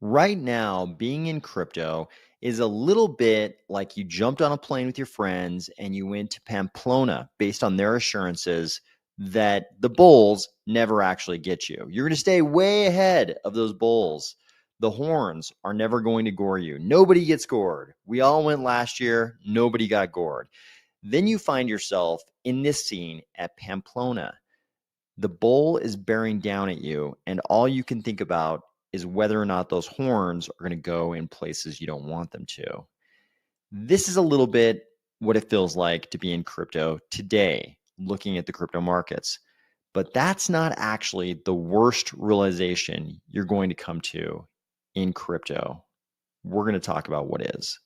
Right now, being in crypto is a little bit like you jumped on a plane with your friends and you went to Pamplona based on their assurances that the bulls never actually get you. You're going to stay way ahead of those bulls. The horns are never going to gore you. Nobody gets gored. We all went last year. Nobody got gored. Then you find yourself in this scene at Pamplona. The bull is bearing down at you, and all you can think about is whether or not those horns are going to go in places you don't want them to. This is a little bit what it feels like to be in crypto today, looking at the crypto markets. But that's not actually the worst realization you're going to come to in crypto. We're going to talk about what is.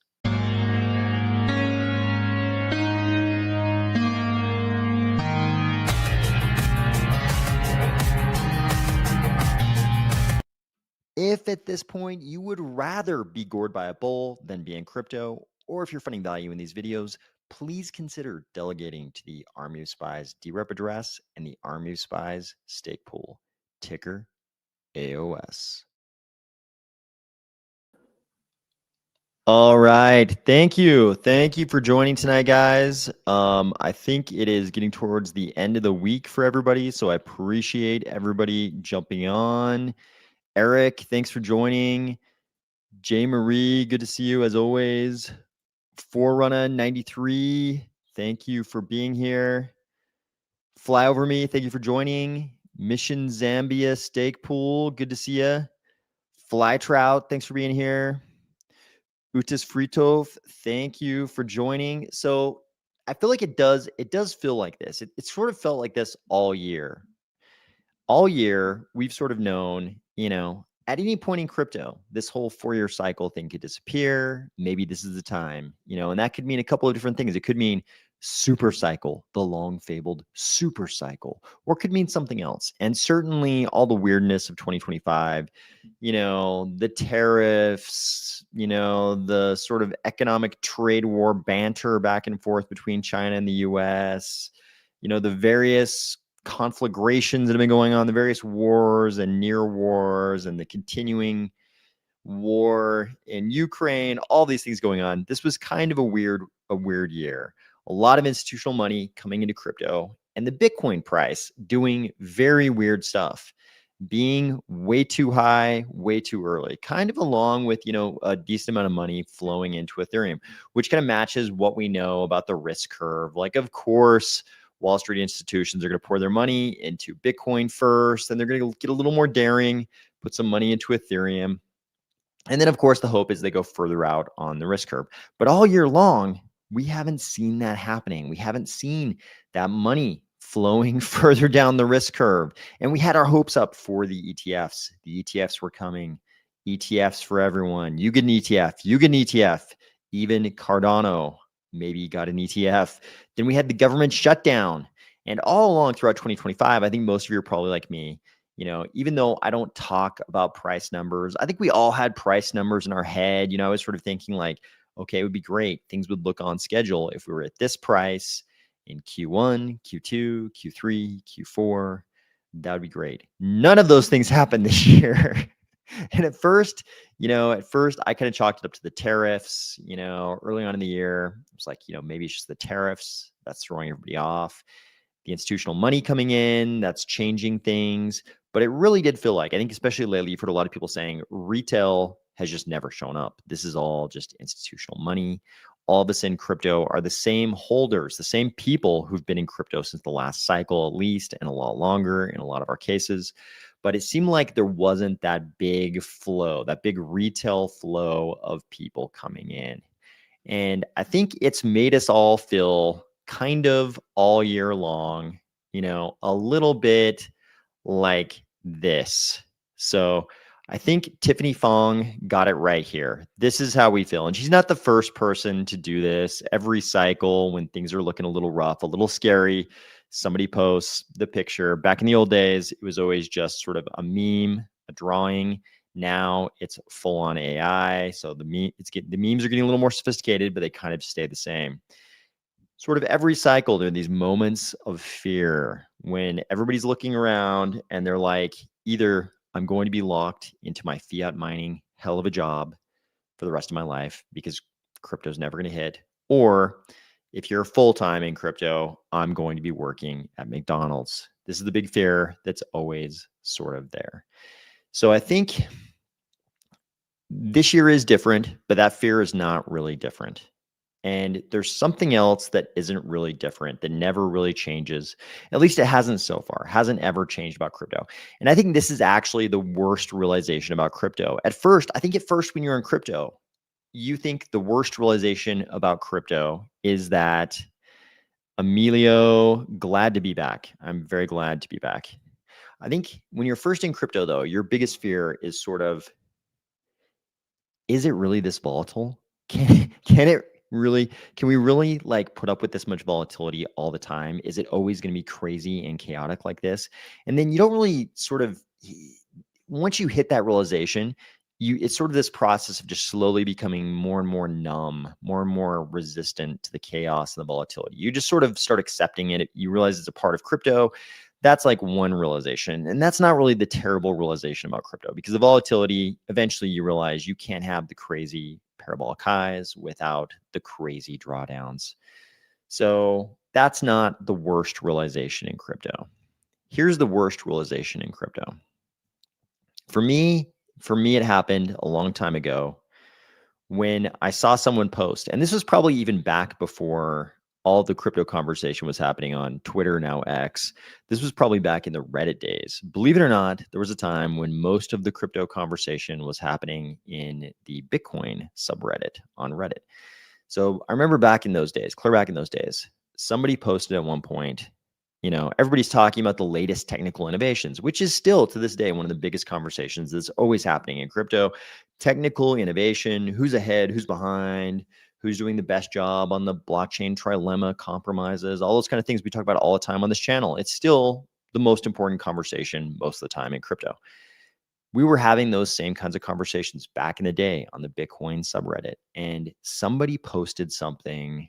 If at this point you would rather be gored by a bull than be in crypto, or if you're finding value in these videos, please consider delegating to the Army of Spies DRep address and the Army of Spies stake pool, ticker AOS. All right. Thank you. Thank you for joining tonight, guys. I think it is getting towards the end of the week for everybody, so I appreciate everybody jumping on. Eric, thanks for joining. J. Marie, good to see you as always. Forerunner 93, thank you for being here. Fly Over Me, thank you for joining. Mission Zambia Stake Pool, good to see you. Fly Trout, thanks for being here. Utis Fritov, thank you for joining. So I feel like it does feel like this. It sort of felt like this all year. All year, we've sort of known, at any point in crypto, this whole 4-year cycle thing could disappear. Maybe this is the time, and that could mean a couple of different things. It could mean super cycle, the long fabled super cycle, or it could mean something else. And certainly all the weirdness of 2025, the tariffs, the sort of economic trade war banter back and forth between China and the US, the various conflagrations that have been going on, the various wars and near wars and the continuing war in Ukraine, all these things going on. This was kind of a weird year. A lot of institutional money coming into crypto and the Bitcoin price doing very weird stuff, being way too high, way too early, kind of along with, a decent amount of money flowing into Ethereum, which kind of matches what we know about the risk curve. Like, of course, Wall Street institutions are going to pour their money into Bitcoin first, then they're going to get a little more daring, put some money into Ethereum. And then, of course, the hope is they go further out on the risk curve. But all year long, we haven't seen that happening. We haven't seen that money flowing further down the risk curve. And we had our hopes up for the ETFs. The ETFs were coming. ETFs for everyone. You get an ETF. You get an ETF. Even Cardano maybe got an ETF. Then we had the government shutdown. And all along throughout 2025, I think most of you are probably like me. Even though I don't talk about price numbers, I think we all had price numbers in our head. I was sort of thinking like, okay, it would be great. Things would look on schedule if we were at this price in Q1, Q2, Q3, Q4. That would be great. None of those things happened this year. And at first, I kind of chalked it up to the tariffs, early on in the year. It was like, maybe it's just the tariffs that's throwing everybody off. The institutional money coming in, that's changing things. But it really did feel like, I think especially lately, you've heard a lot of people saying retail has just never shown up. This is all just institutional money. All of us in crypto are the same holders, the same people who've been in crypto since the last cycle, at least, and a lot longer in a lot of our cases. But it seemed like there wasn't that big flow, that big retail flow of people coming in. And I think it's made us all feel kind of all year long, a little bit like this. So I think Tiffany Fong got it right here. This is how we feel. And she's not the first person to do this. Every cycle, when things are looking a little rough, a little scary, somebody posts the picture. Back in the old days, it was always just sort of a meme, a drawing. Now it's full on AI. So the memes are getting a little more sophisticated, but they kind of stay the same. Sort of every cycle, there are these moments of fear when everybody's looking around and they're like, either I'm going to be locked into my fiat mining hell of a job for the rest of my life because crypto's never going to hit. Or if you're full-time in crypto, I'm going to be working at McDonald's. This is the big fear that's always sort of there. So I think this year is different, but that fear is not really different. And there's something else that isn't really different, that never really changes. At least it hasn't so far, hasn't ever changed about crypto. And I think this is actually the worst realization about crypto. At first when you're in crypto, you think the worst realization about crypto is that Emilio, glad to be back. I'm very glad to be back. I think when you're first in crypto, though, your biggest fear is sort of, is it really this volatile? Can we really like put up with this much volatility all the time? Is it always going to be crazy and chaotic like this? And then you don't really sort of, once you hit that realization, it's sort of this process of just slowly becoming more and more numb, more and more resistant to the chaos and the volatility. You just sort of start accepting it. You realize it's a part of crypto. That's like one realization. And that's not really the terrible realization about crypto, because the volatility, eventually you realize you can't have the crazy parabolic highs without the crazy drawdowns. So that's not the worst realization in crypto. Here's the worst realization in crypto. For me, it happened a long time ago when I saw someone post, and this was probably even back before all the crypto conversation was happening on Twitter, now X. This was probably back in the Reddit days. Believe it or not, there was a time when most of the crypto conversation was happening in the Bitcoin subreddit on Reddit. So I remember back in those days, clear back in those days, somebody posted at one point, everybody's talking about the latest technical innovations, which is still to this day one of the biggest conversations that's always happening in crypto. Technical innovation, who's ahead, who's behind, who's doing the best job on the blockchain trilemma, compromises, all those kind of things we talk about all the time on this channel. It's still the most important conversation most of the time in crypto. We were having those same kinds of conversations back in the day on the Bitcoin subreddit, and somebody posted something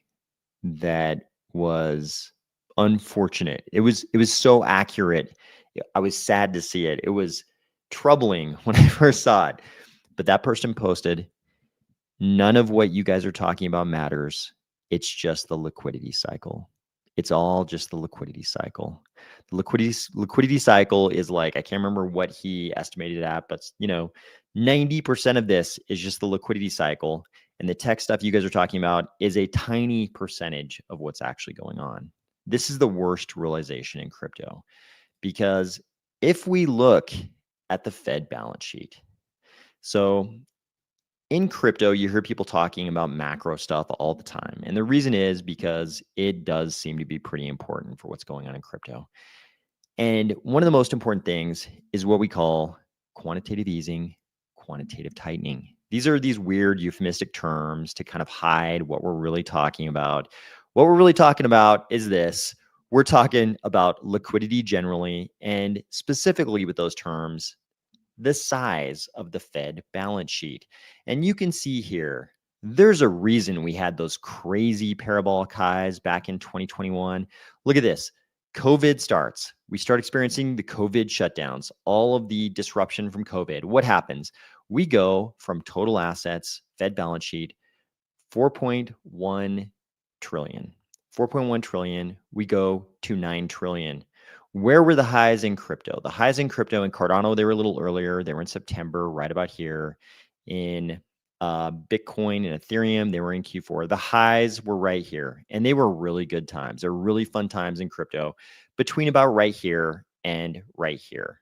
that was unfortunate. It was so accurate. I was sad to see it. It was troubling when I first saw it. But that person posted, none of what you guys are talking about matters. It's just the liquidity cycle. It's all just the liquidity cycle. The liquidity cycle is like, I can't remember what he estimated it at, but 90% of this is just the liquidity cycle. And the tech stuff you guys are talking about is a tiny percentage of what's actually going on. This is the worst realization in crypto, because if we look at the Fed balance sheet, so in crypto, you hear people talking about macro stuff all the time. And the reason is because it does seem to be pretty important for what's going on in crypto. And one of the most important things is what we call quantitative easing, quantitative tightening. These are these weird euphemistic terms to kind of hide what we're really talking about. What we're really talking about is this. We're talking about liquidity generally, and specifically with those terms, the size of the Fed balance sheet. And you can see here, there's a reason we had those crazy parabolic highs back in 2021. Look at this. COVID starts. We start experiencing the COVID shutdowns, all of the disruption from COVID. What happens? We go from total assets, Fed balance sheet, 4.1 trillion. 4.1 trillion, we go to 9 trillion. Where were the highs in crypto? The highs in crypto in Cardano, they were a little earlier. They were in September, right about here. In Bitcoin and Ethereum, they were in Q4. The highs were right here, and they were really good times. They're really fun times in crypto between about right here and right here,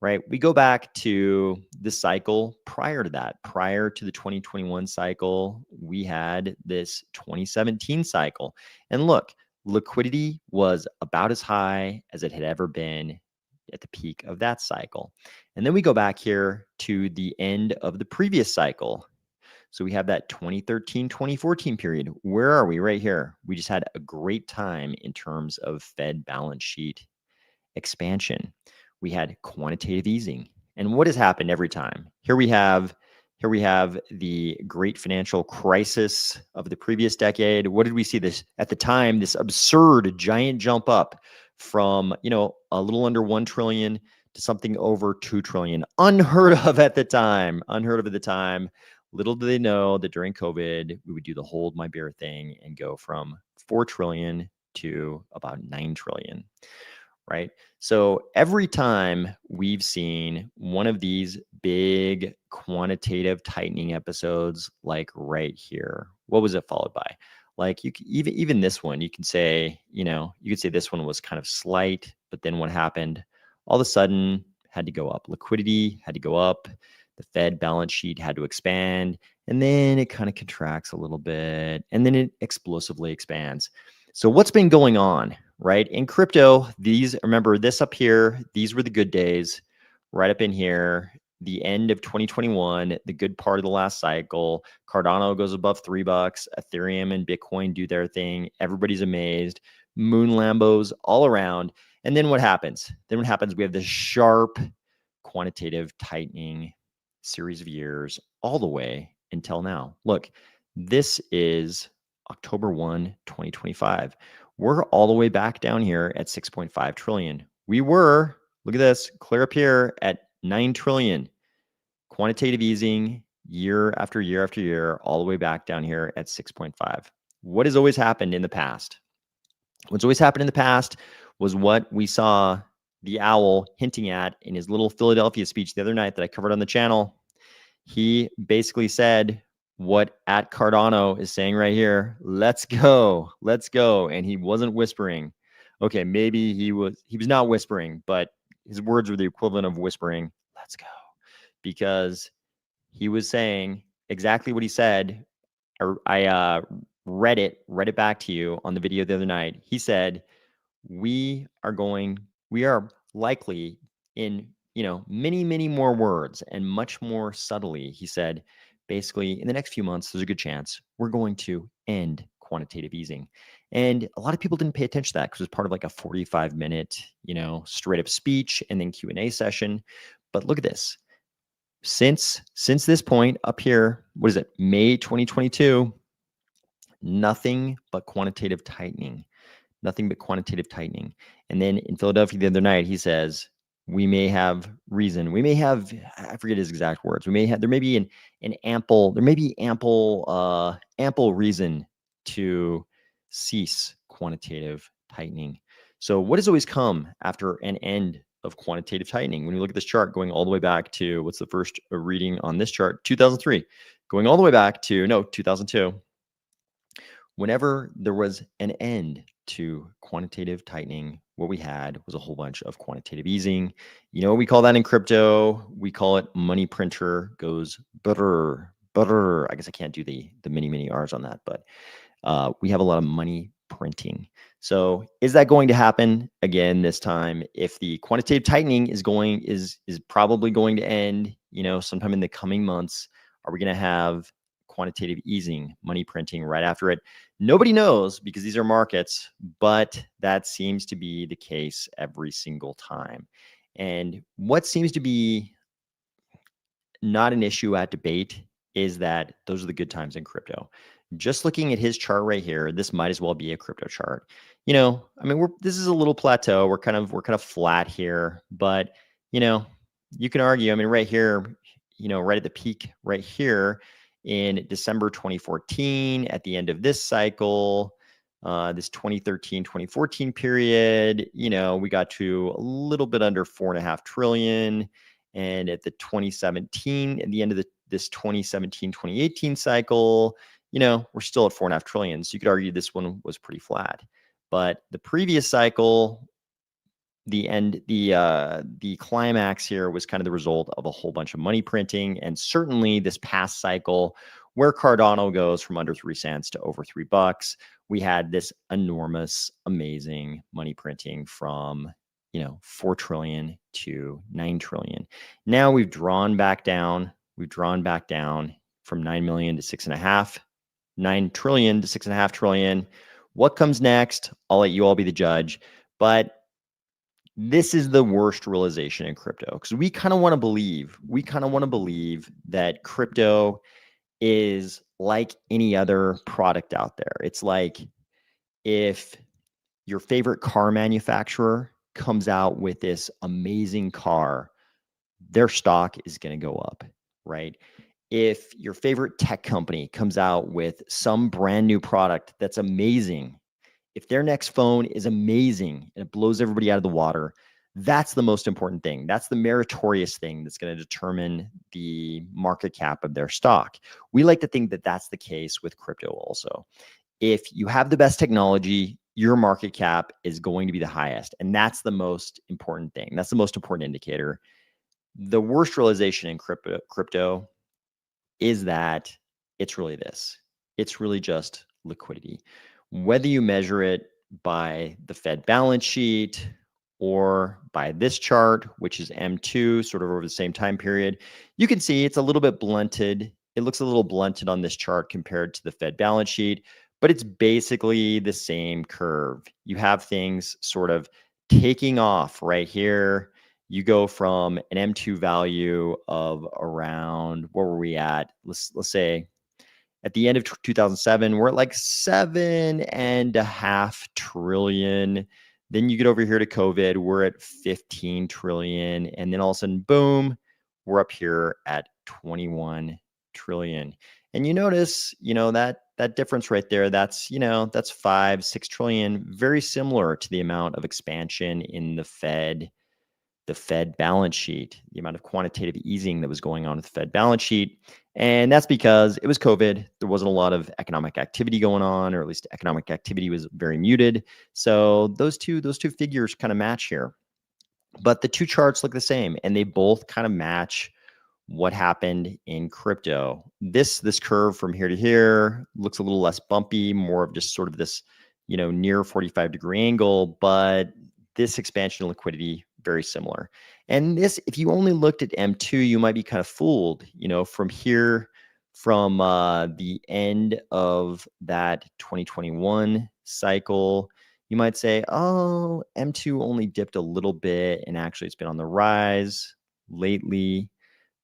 right? We go back to the cycle prior to that. Prior to the 2021 cycle, we had this 2017 cycle. And look, liquidity was about as high as it had ever been at the peak of that cycle. And then we go back here to the end of the previous cycle. So we have that 2013, 2014 period. Where are we? Right here. We just had a great time in terms of Fed balance sheet expansion. We had quantitative easing. And what has happened every time? Here we have the great financial crisis of the previous decade. What did we see this at the time? This absurd giant jump up from, a little under 1 trillion to something over 2 trillion. Unheard of at the time. Unheard of at the time. Little do they know that during COVID, we would do the hold my beer thing and go from 4 trillion to about 9 trillion, right? So every time we've seen one of these big quantitative tightening episodes, like right here, what was it followed by? Like you even this one, you can say, you could say this one was kind of slight, but then what happened? All of a sudden had to go up. Liquidity had to go up. The Fed balance sheet had to expand, and then it kind of contracts a little bit, and then it explosively expands. So what's been going on, right? In crypto, remember this up here, these were the good days. Right up in here, the end of 2021, the good part of the last cycle. Cardano goes above $3. Ethereum and Bitcoin do their thing. Everybody's amazed. Moon Lambos all around. And then what happens? Then what happens? We have this sharp quantitative tightening series of years all the way until now. Look, this is October 1, 2025. We're all the way back down here at 6.5 trillion. We were, look at this, clear up here at 9 trillion. Quantitative easing year after year after year, all the way back down here at 6.5. What has always happened in the past? What's always happened in the past was what we saw the owl hinting at in his little Philadelphia speech the other night that I covered on the channel. He basically said what at Cardano is saying right here, let's go, let's go. And he wasn't whispering. Okay, maybe he was not whispering, but his words were the equivalent of whispering, let's go. Because he was saying exactly what he said. I read it back to you on the video the other night. He said, we are likely in, many, many more words and much more subtly. He said, basically, in the next few months, there's a good chance we're going to end quantitative easing. And a lot of people didn't pay attention to that because it was part of like a 45-minute, straight up speech and then Q&A session. But look at this. Since this point up here, what is it? May 2022, nothing but quantitative tightening. Nothing but quantitative tightening. And then in Philadelphia the other night, he says, we may have reason. We may have, I forget his exact words. There may be ample reason to cease quantitative tightening. So what has always come after an end of quantitative tightening? When you look at this chart going all the way back to, what's the first reading on this chart? 2003, going all the way back to, 2002. Whenever there was an end to quantitative tightening, what we had was a whole bunch of quantitative easing. We call that in crypto? We call it money printer goes butter. I guess I can't do the many R's on that, but we have a lot of money printing. So is that going to happen again this time? If the quantitative tightening is probably going to end, sometime in the coming months, are we going to have quantitative easing, money printing right after it? Nobody knows because these are markets, but that seems to be the case every single time. And what seems to be not an issue at debate is that those are the good times in crypto. Just looking at his chart right here, this might as well be a crypto chart. This is a little plateau. We're kind of flat here, but you can argue, right here, right at the peak right here, in December 2014, at the end of this cycle, this 2013-2014 period, we got to a little bit under 4.5 trillion. And at the 2017, at the end of this 2017-2018 cycle, we're still at 4.5 trillion. So you could argue this one was pretty flat. But the previous cycle, the climax here was kind of the result of a whole bunch of money printing, and certainly this past cycle where Cardano goes from under 3 cents to over $3, we had this enormous, amazing money printing from 4 trillion to 9 trillion. Now we've drawn back down. From 9 million to 6.5, 9 trillion to 6.5 trillion. What comes next? I'll let you all be the judge. But this is the worst realization in crypto, because we kind of want to believe that crypto is like any other product out there. It's like if your favorite car manufacturer comes out with this amazing car, their stock is going to go up, right? If your favorite tech company comes out with some brand new product that's amazing, if their next phone is amazing and it blows everybody out of the water, that's the most important thing. That's the meritorious thing that's going to determine the market cap of their stock. We like to think that that's the case with crypto also. If you have the best technology, your market cap is going to be the highest. And that's the most important thing. That's the most important indicator. The worst realization in crypto is that it's really this. It's really just liquidity. Whether you measure it by the Fed balance sheet or by this chart, which is M2, sort of over the same time period, you can see it's a little bit blunted. It looks a little blunted on this chart compared to the Fed balance sheet, but it's basically the same curve. You have things sort of taking off right here. You go from an M2 value of around, what were we at? Let's say at the end of 2007, we're at like 7.5 trillion. Then you get over here to COVID, we're at 15 trillion. And then all of a sudden, boom, we're up here at 21 trillion. And you notice, that difference right there, that's 5-6 trillion, very similar to the amount of expansion in the Fed balance sheet, the amount of quantitative easing that was going on with the Fed balance sheet. And that's because it was COVID. There wasn't a lot of economic activity going on, or at least economic activity was very muted. So those two figures kind of match here. But the two charts look the same, and they both kind of match what happened in crypto. This curve from here to here looks a little less bumpy, more of just sort of this, near 45-degree angle, but this expansion of liquidity, very similar. And this, if you only looked at M2, you might be kind of fooled, from here, from the end of that 2021 cycle, you might say, oh, M2 only dipped a little bit, and actually it's been on the rise lately.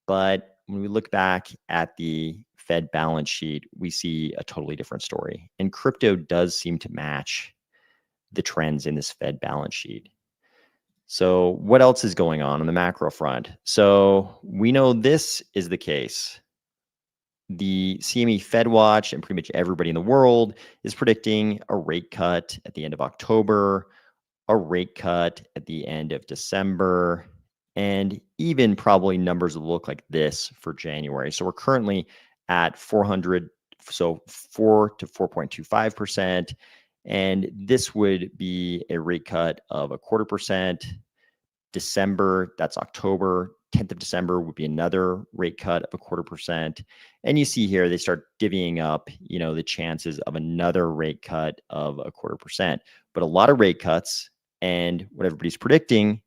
But when we look back at the Fed balance sheet, we see a totally different story. And crypto does seem to match the trends in this Fed balance sheet. So what else is going on the macro front? So we know this is the case. The CME Fed Watch and pretty much everybody in the world is predicting a rate cut at the end of October, a rate cut at the end of December, and even probably numbers that look like this for January. So we're currently at 400, so 4 to 4.25%. And this would be a rate cut of 0.25%. December, that's October, 10th of December would be another rate cut of 0.25%. And you see here, they start divvying up, the chances of another rate cut of 0.25%. But a lot of rate cuts, and what everybody's predicting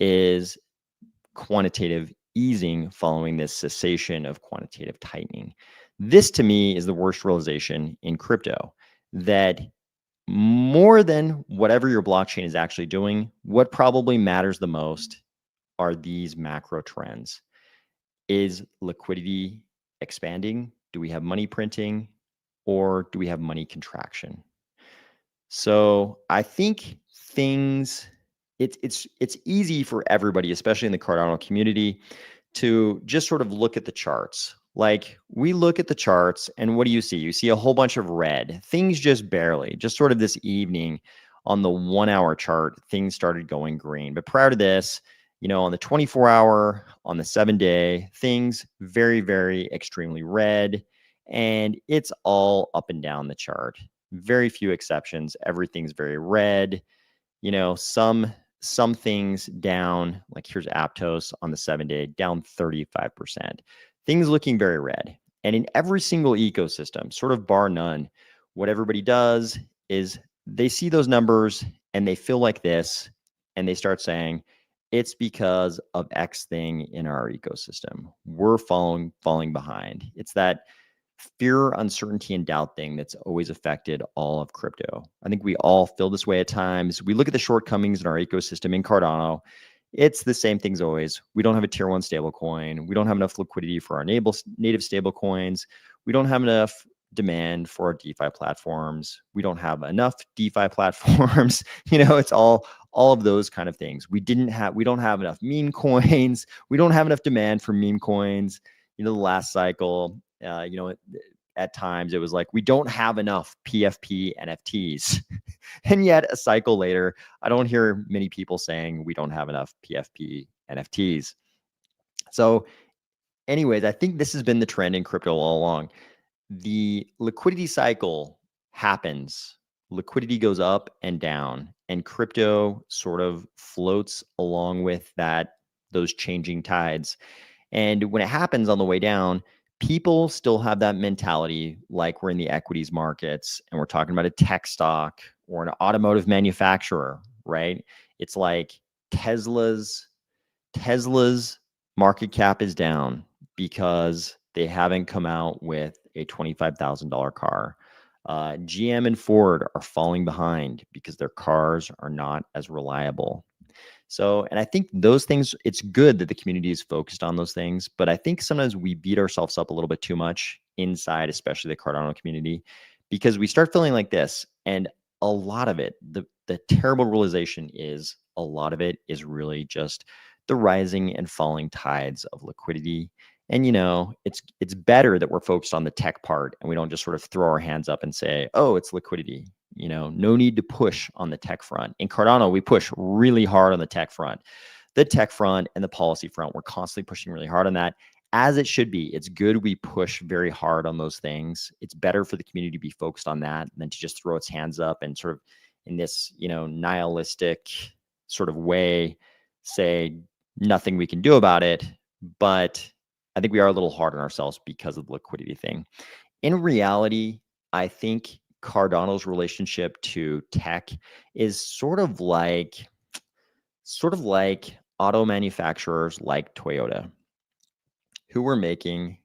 is quantitative easing following this cessation of quantitative tightening. This, to me, is the worst realization in crypto, that more than whatever your blockchain is actually doing, what probably matters the most are these macro trends. Is liquidity expanding? Do we have money printing, or do we have money contraction? So I think it's easy for everybody, especially in the Cardano community, to just sort of look at the charts. Like, we look at the charts, and what do you see? You see a whole bunch of red. Things just barely, just sort of this evening on the 1-hour chart, things started going green. But prior to this, on the 24-hour, on the 7-day, things very, very extremely red. And it's all up and down the chart. Very few exceptions. Everything's very red. Some things down, like here's Aptos on the 7-day, down 35%. Things looking very red. And in every single ecosystem, sort of bar none, what everybody does is they see those numbers and they feel like this, and they start saying, it's because of X thing in our ecosystem. We're falling behind. It's that fear, uncertainty, and doubt thing that's always affected all of crypto. I think we all feel this way at times. We look at the shortcomings in our ecosystem in Cardano. It's the same things always. We don't have a tier 1 stablecoin. We don't have enough liquidity for our native stablecoins. We don't have enough demand for our DeFi platforms. We don't have enough DeFi platforms. It's all of those kind of things. We don't have enough meme coins. We don't have enough demand for meme coins. The last cycle, at times it was like, we don't have enough PFP NFTs. And yet a cycle later, I don't hear many people saying we don't have enough PFP NFTs. So anyways, I think this has been the trend in crypto all along. The liquidity cycle happens, liquidity goes up and down, and crypto sort of floats along with those changing tides. And when it happens on the way down, people still have that mentality like we're in the equities markets and we're talking about a tech stock or an automotive manufacturer, right? It's like Tesla's market cap is down because they haven't come out with a $25,000 car. GM and Ford are falling behind because their cars are not as reliable. So, and I think those things, it's good that the community is focused on those things, but I think sometimes we beat ourselves up a little bit too much inside, especially the Cardano community, because we start feeling like this. And a lot of it, the terrible realization is a lot of it is really just the rising and falling tides of liquidity. And it's better that we're focused on the tech part and we don't just sort of throw our hands up and say, oh, it's liquidity. No need to push on the tech front. In Cardano, we push really hard on the tech front. The tech front and the policy front, we're constantly pushing really hard on that, as it should be. It's good we push very hard on those things. It's better for the community to be focused on that than to just throw its hands up and sort of in this, nihilistic sort of way say nothing we can do about it. But I think we are a little hard on ourselves because of the liquidity thing. In reality, I think Cardano's relationship to tech is sort of like auto manufacturers like Toyota, who were making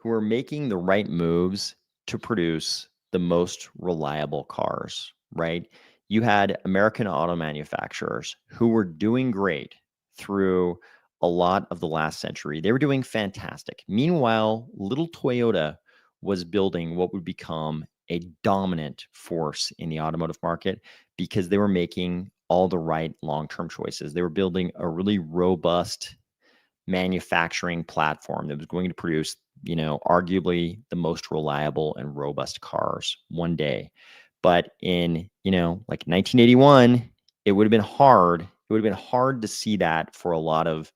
the right moves to produce the most reliable cars, right? You had American auto manufacturers who were doing great through a lot of the last century. They were doing fantastic. Meanwhile, little Toyota was building what would become a dominant force in the automotive market because they were making all the right long-term choices. They were building a really robust manufacturing platform that was going to produce, arguably the most reliable and robust cars one day. But in, like 1981, it would have been hard. It would have been hard to see that for a lot of,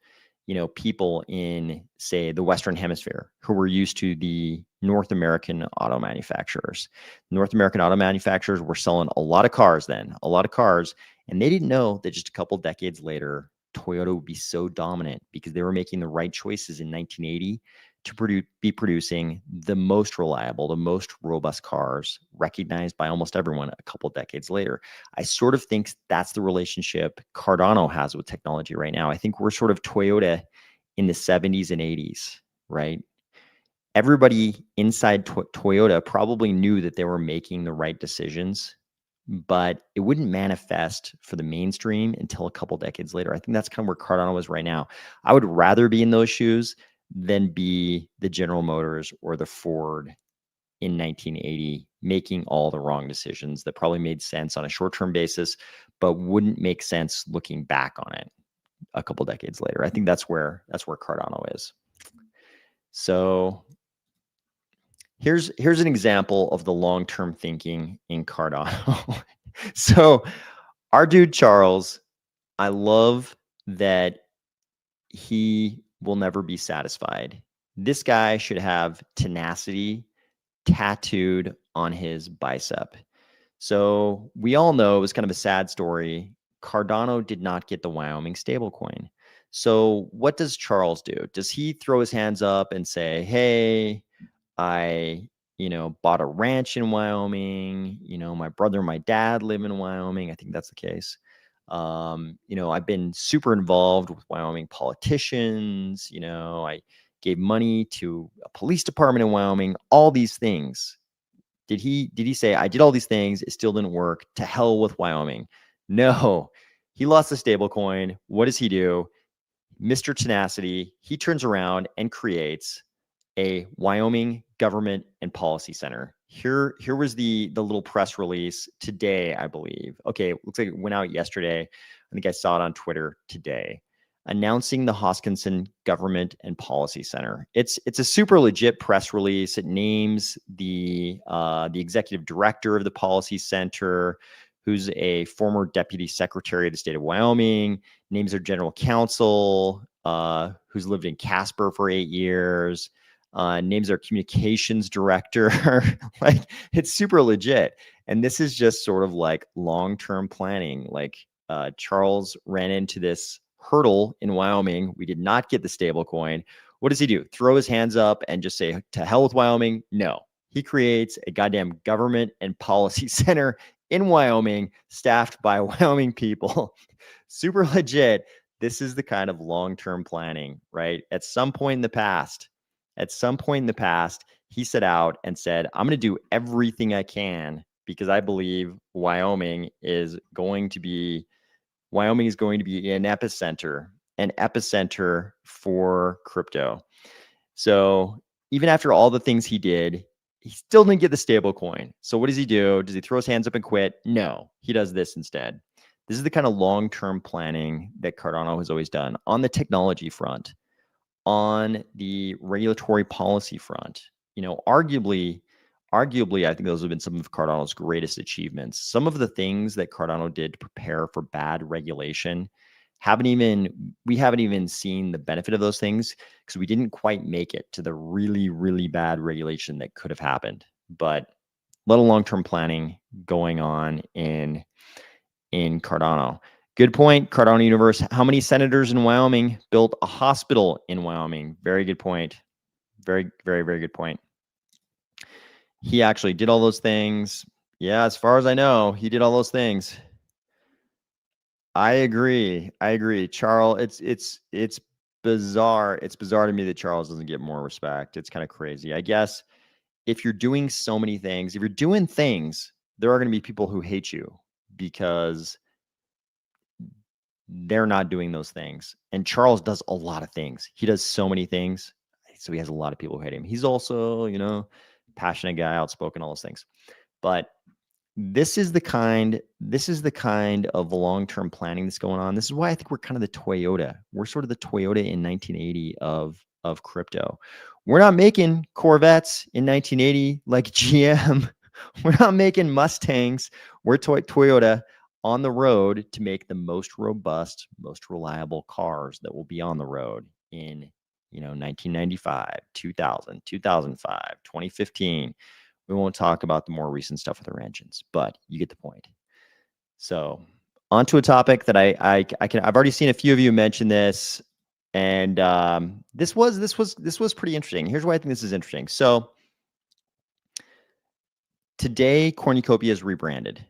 people in, say, the Western Hemisphere who were used to the North American auto manufacturers. North American auto manufacturers were selling a lot of cars then, and they didn't know that just a couple decades later, Toyota would be so dominant because they were making the right choices in 1980 to be producing the most reliable, the most robust cars recognized by almost everyone a couple decades later. I sort of think that's the relationship Cardano has with technology right now. I think we're sort of Toyota in the 70s and 80s, right? Everybody inside Toyota probably knew that they were making the right decisions, but it wouldn't manifest for the mainstream until a couple decades later. I think that's kind of where Cardano is right now. I would rather be in those shoes than be the General Motors or the Ford in 1980, making all the wrong decisions that probably made sense on a short-term basis, but wouldn't make sense looking back on it a couple decades later. I think that's where Cardano is. So here's an example of the long-term thinking in Cardano. So our dude Charles, I love that he will never be satisfied. This guy should have tenacity tattooed on his bicep. So we all know it was kind of a sad story. Cardano did not get the Wyoming stablecoin. So what does Charles do? Does he throw his hands up and say, hey, I, bought a ranch in Wyoming, my brother and my dad live in Wyoming. I think that's the case. I've been super involved with Wyoming politicians. I gave money to a police department in Wyoming, all these things. Did he say, I did all these things, it still didn't work, to hell with Wyoming? No, he lost the stable coin. What does he do? Mr. Tenacity, he turns around and creates a Wyoming Government and Policy Center. Here was the little press release today, I believe. Okay, looks like it went out yesterday. I think I saw it on Twitter today, announcing the Hoskinson Government and Policy Center. It's a super legit press release. It names the executive director of the Policy Center, who's a former deputy secretary of the state of Wyoming, names their general counsel, who's lived in Casper for 8 years, names their communications director. Like, it's super legit. And this is just sort of like long-term planning. Like, Charles ran into this hurdle in Wyoming. We did not get the stable coin. What does he do? Throw his hands up and just say, to hell with Wyoming? No. He creates a goddamn government and policy center in Wyoming, staffed by Wyoming people. Super legit. This is the kind of long-term planning, right? At some point in the past, he set out and said, I'm going to do everything I can because I believe Wyoming is going to be an epicenter for crypto. So even after all the things he did, he still didn't get the stable coin. So what does he do? Does he throw his hands up and quit? No, he does this instead. This is the kind of long-term planning that Cardano has always done on the technology front, on the regulatory policy front. You know, arguably, I think those have been some of Cardano's greatest achievements. Some of the things that Cardano did to prepare for bad regulation we haven't even seen the benefit of those things because we didn't quite make it to the really, really bad regulation that could have happened. But a lot of long-term planning going on in Cardano. Good point, Cardano Universe. How many senators in Wyoming built a hospital in Wyoming? Very good point. Very, very, very good point. He actually did all those things. Yeah, as far as I know, he did all those things. I agree. Charles, it's bizarre. It's bizarre to me that Charles doesn't get more respect. It's kind of crazy. I guess if you're doing so many things, if you're doing things, there are going to be people who hate you because they're not doing those things. And Charles does a lot of things. He does so many things. So he has a lot of people who hate him. He's also, you know, passionate guy, outspoken, all those things. But this is the kind of long-term planning that's going on. This is why I think we're kind of the Toyota. We're sort of the Toyota in 1980 of crypto. We're not making Corvettes in 1980 like GM. We're not making Mustangs. We're Toyota on the road to make the most robust, most reliable cars that will be on the road in, 1995, 2000, 2005, 2015. We won't talk about the more recent stuff with their engines, but you get the point. So onto a topic that I've already seen a few of you mention this, and this was pretty interesting. Here's why I think this is interesting. So today, Cornucopia is rebranded,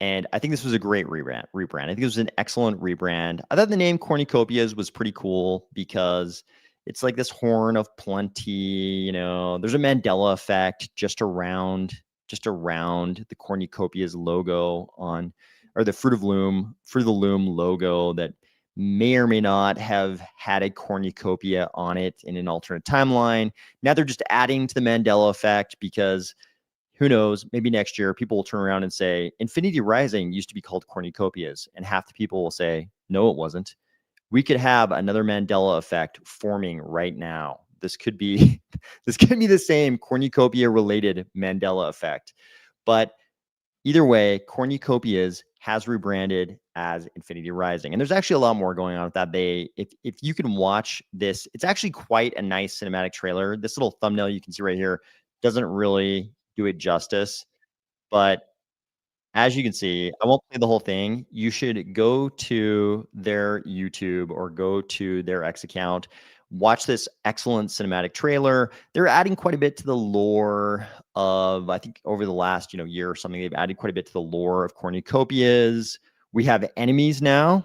and I think this was a great rebrand. I think it was an excellent rebrand. I thought the name Cornucopias was pretty cool because it's like this horn of plenty. There's a Mandela effect just around the Cornucopias logo or the Fruit of the Loom logo that may or may not have had a cornucopia on it in an alternate timeline. Now they're just adding to the Mandela effect because who knows, maybe next year people will turn around and say Infinity Rising used to be called cornucopias, and half the people will say, no, it wasn't. We could have another Mandela effect forming right now. This could be the same cornucopia related Mandela effect. But either way, Cornucopias has rebranded as Infinity Rising. And there's actually a lot more going on with that. If you can watch this, it's actually quite a nice cinematic trailer. This little thumbnail you can see right here doesn't really do it justice. But as you can see, I won't play the whole thing. You should go to their YouTube or go to their X account, watch this excellent cinematic trailer. They're adding quite a bit to the lore of, I think over the last, year or something, they've added quite a bit to the lore of cornucopias. We have enemies now.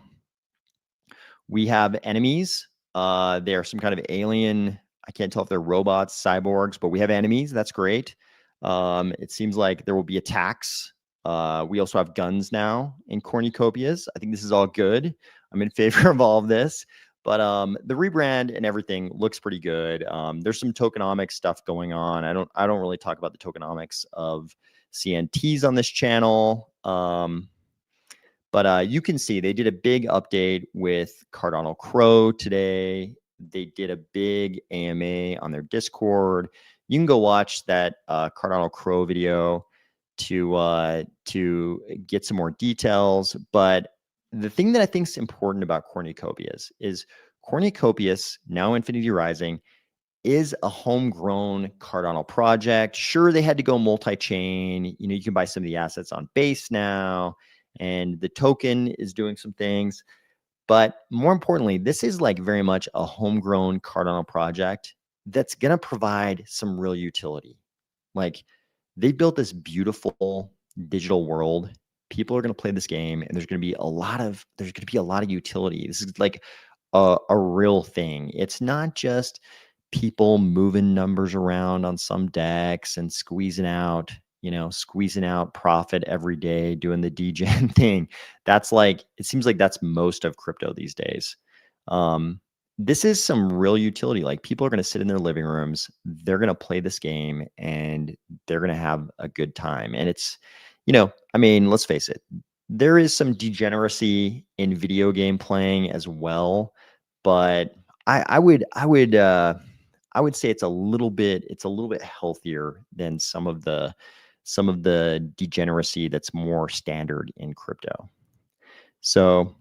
They are some kind of alien. I can't tell if they're robots, cyborgs, but we have enemies. That's great. It seems like there will be attacks. We also have guns now in cornucopias. I think this is all good. I'm in favor of all of this. But the rebrand and everything looks pretty good. There's some tokenomics stuff going on. I don't really talk about the tokenomics of CNTs on this channel. But you can see they did a big update with Cardano Crow today. They did a big AMA on their Discord. You can go watch that Cardano Crow video to get some more details. But the thing that I think is important about Cornucopias is Cornucopias, now Infinity Rising, is a homegrown Cardano project. Sure, they had to go multi-chain. You can buy some of the assets on Base now, and the token is doing some things. But more importantly, this is like very much a homegrown Cardano project that's going to provide some real utility. Like, they built this beautiful digital world. People are going to play this game, and there's going to be a lot of utility. This is like a real thing. It's not just people moving numbers around on some decks and squeezing out profit every day, doing the degen thing. That's like, it seems like that's most of crypto these days. This is some real utility. Like, people are going to sit in their living rooms, they're going to play this game, and they're going to have a good time. And it's, I mean, let's face it, there is some degeneracy in video game playing as well, but I would say it's a little bit healthier than some of the degeneracy that's more standard in crypto. So,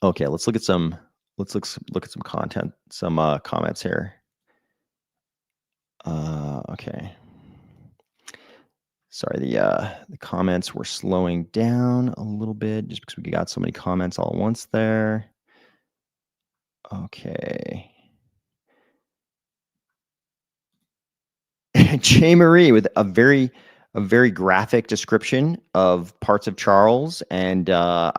okay, let's look at some content, some comments here. Okay. Sorry, the comments were slowing down a little bit just because we got so many comments all at once there. Okay. Jay Marie with a very graphic description of parts of Charles, and I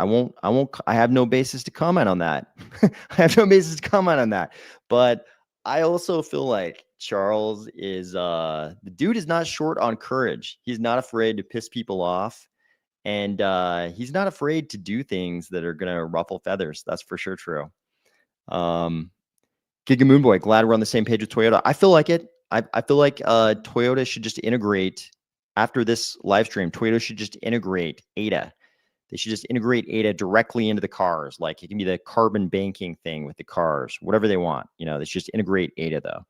have no basis to comment on that. I have no basis to comment on that. But I also feel like Charles is the dude is not short on courage. He's not afraid to piss people off, and he's not afraid to do things that are gonna ruffle feathers. That's for sure true. Giga Moonboy, glad we're on the same page with Toyota. I feel like it. I feel like Toyota should just integrate, after this live stream, Toyota should just integrate ADA. They should just integrate ADA directly into the cars. Like, it can be the carbon banking thing with the cars, whatever they want. They should just integrate ADA though.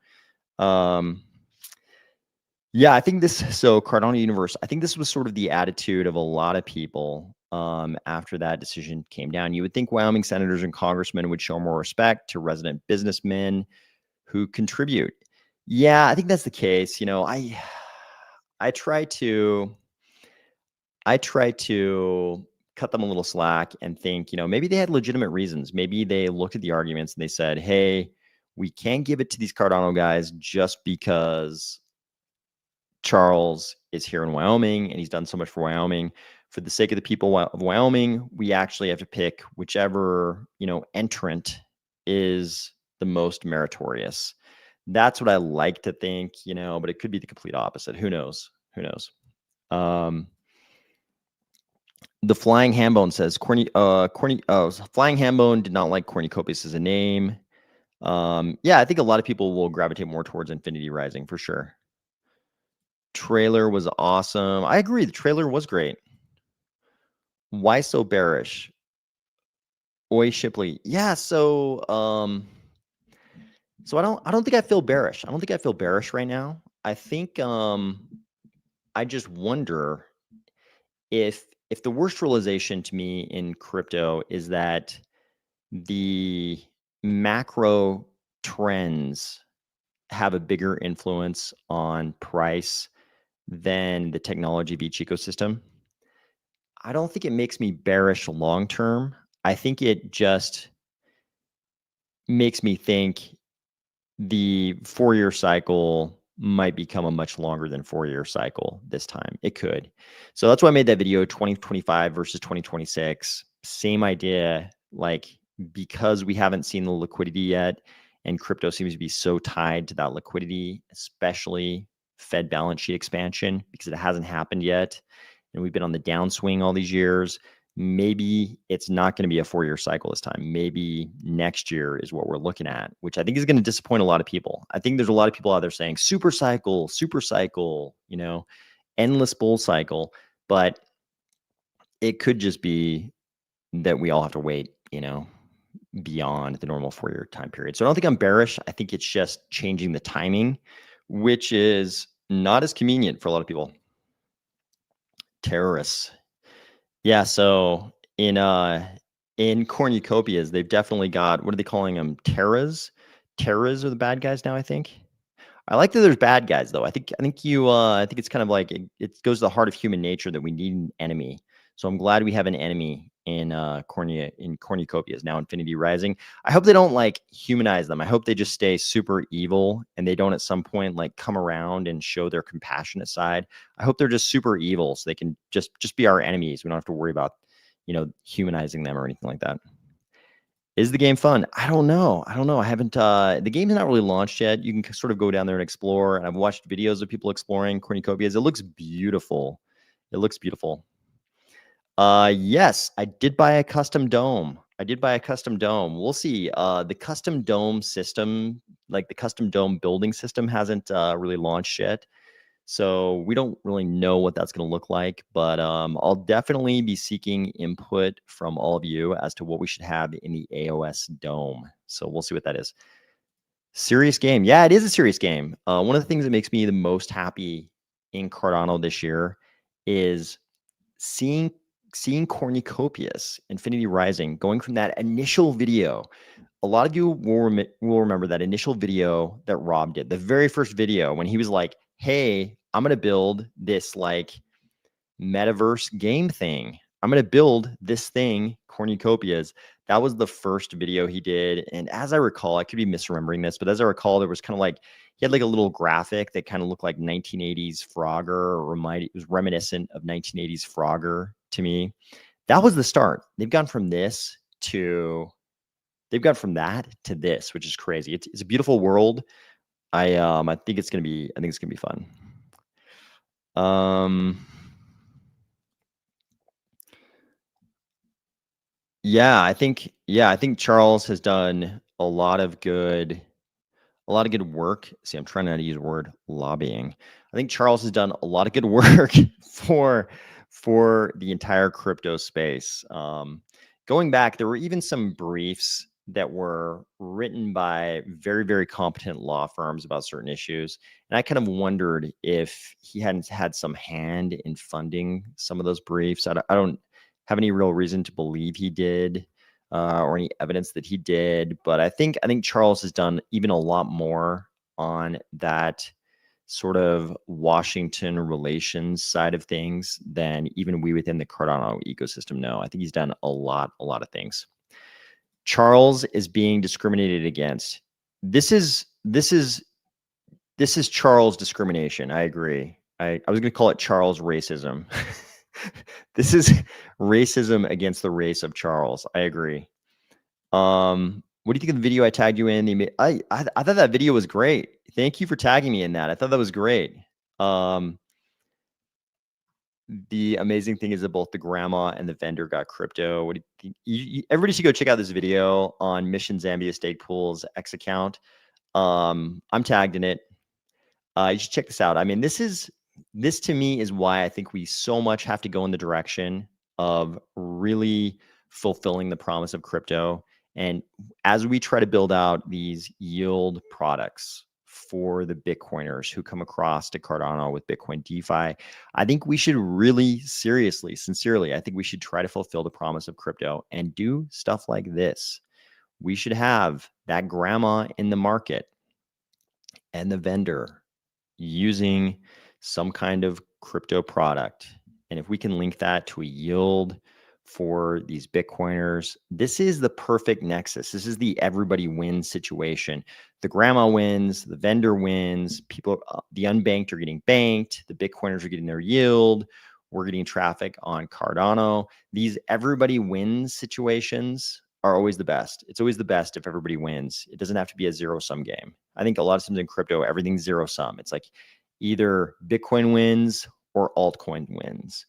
Yeah, I think so Cardano Universe, I think this was sort of the attitude of a lot of people after that decision came down. You would think Wyoming senators and congressmen would show more respect to resident businessmen who contribute. Yeah, I think that's the case. I try to cut them a little slack and think, maybe they had legitimate reasons. Maybe they looked at the arguments and they said, hey, we can't give it to these Cardano guys just because Charles is here in Wyoming and he's done so much for Wyoming. For the sake of the people of Wyoming, we actually have to pick whichever, entrant is the most meritorious. That's what I like to think, but it could be the complete opposite. Who knows? The Flying Hambone says, Flying Hambone did not like Cornucopias as a name. Yeah, I think a lot of people will gravitate more towards Infinity Rising for sure. Trailer was awesome. I agree. The trailer was great. Why so bearish? Oi Shipley. Yeah, so I don't think I feel bearish. I don't think I feel bearish right now. I think I just wonder if the worst realization to me in crypto is that the macro trends have a bigger influence on price than the technology of each ecosystem. I don't think it makes me bearish long term. I think it just makes me think the 4-year cycle might become a much longer than 4-year cycle this time. It could. So that's why I made that video, 2025 versus 2026. Same idea, like, because we haven't seen the liquidity yet, and crypto seems to be so tied to that liquidity, especially Fed balance sheet expansion, because it hasn't happened yet. And we've been on the downswing all these years. maybe it's not going to be a 4-year cycle this time. Maybe next year is what we're looking at, which I think is going to disappoint a lot of people. I think there's a lot of people out there saying super cycle, endless bull cycle, but it could just be that we all have to wait, beyond the normal 4-year time period. So I don't think I'm bearish. I think it's just changing the timing, which is not as convenient for a lot of people. Terrorists. Yeah, so in cornucopias, they've definitely got, what are they calling them? Terras? Terras are the bad guys now, I think. I like that there's bad guys though. I think it's kind of like it goes to the heart of human nature that we need an enemy. So I'm glad we have an enemy in cornucopias, now Infinity Rising. I hope they don't like humanize them. I hope they just stay super evil and they don't at some point like come around and show their compassionate side. I hope they're just super evil so they can just be our enemies. We don't have to worry about, humanizing them or anything like that. Is the game fun? I don't know. I haven't, the game's not really launched yet. You can sort of go down there and explore. And I've watched videos of people exploring cornucopias. It looks beautiful. Yes, I did buy a custom dome. We'll see. The custom dome system, like the custom dome building system, hasn't really launched yet. So we don't really know what that's going to look like, but I'll definitely be seeking input from all of you as to what we should have in the AOS dome. So we'll see what that is. Serious game. Yeah, it is a serious game. One of the things that makes me the most happy in Cardano this year is seeing Cornucopias, Infinity Rising, going from that initial video. A lot of you will remember that initial video that Rob did, the very first video when he was like, hey, I'm going to build this like metaverse game thing. I'm going to build this thing, Cornucopias. That was the first video he did. And as I recall, I could be misremembering this, but as I recall, there was kind of like, he had like a little graphic that kind of looked like 1980s Frogger, or it was reminiscent of 1980s Frogger to me. That was the start. They've gone from that to this, which is crazy. It's a beautiful world. I think it's gonna be fun. I think Charles has done a lot of good work. See, I'm trying not to use the word lobbying. I think Charles has done a lot of good work for the entire crypto space. Going back, there were even some briefs that were written by very, very competent law firms about certain issues. And I kind of wondered if he hadn't had some hand in funding some of those briefs. I don't have any real reason to believe he did, or any evidence that he did. But I think Charles has done even a lot more on that sort of Washington relations side of things than even we within the Cardano ecosystem know. I think he's done a lot of things. Charles is being discriminated against. This is Charles discrimination. I agree. I was going to call it Charles racism. This is racism against the race of Charles. I agree. What do you think of the video I tagged you in? I thought that video was great. Thank you for tagging me in that. I thought that was great. The amazing thing is that both the grandma and the vendor got crypto. What do you think? Everybody should go check out this video on Mission Zambia Stake Pool's X account. I'm tagged in it. You should check this out. I mean, this to me is why I think we so much have to go in the direction of really fulfilling the promise of crypto. And as we try to build out these yield products for the Bitcoiners who come across to Cardano with Bitcoin DeFi, I think we should really seriously, sincerely, I think we should try to fulfill the promise of crypto and do stuff like this. We should have that grandma in the market and the vendor using some kind of crypto product. And if we can link that to a yield for these Bitcoiners, this is the perfect nexus. This is the everybody wins situation. The grandma wins, the vendor wins, people, the unbanked are getting banked, the Bitcoiners are getting their yield, we're getting traffic on Cardano. These everybody wins situations are always the best. It's always the best if everybody wins. It doesn't have to be a zero-sum game. I think a lot of times in crypto, everything's zero-sum. It's like either Bitcoin wins or altcoin wins.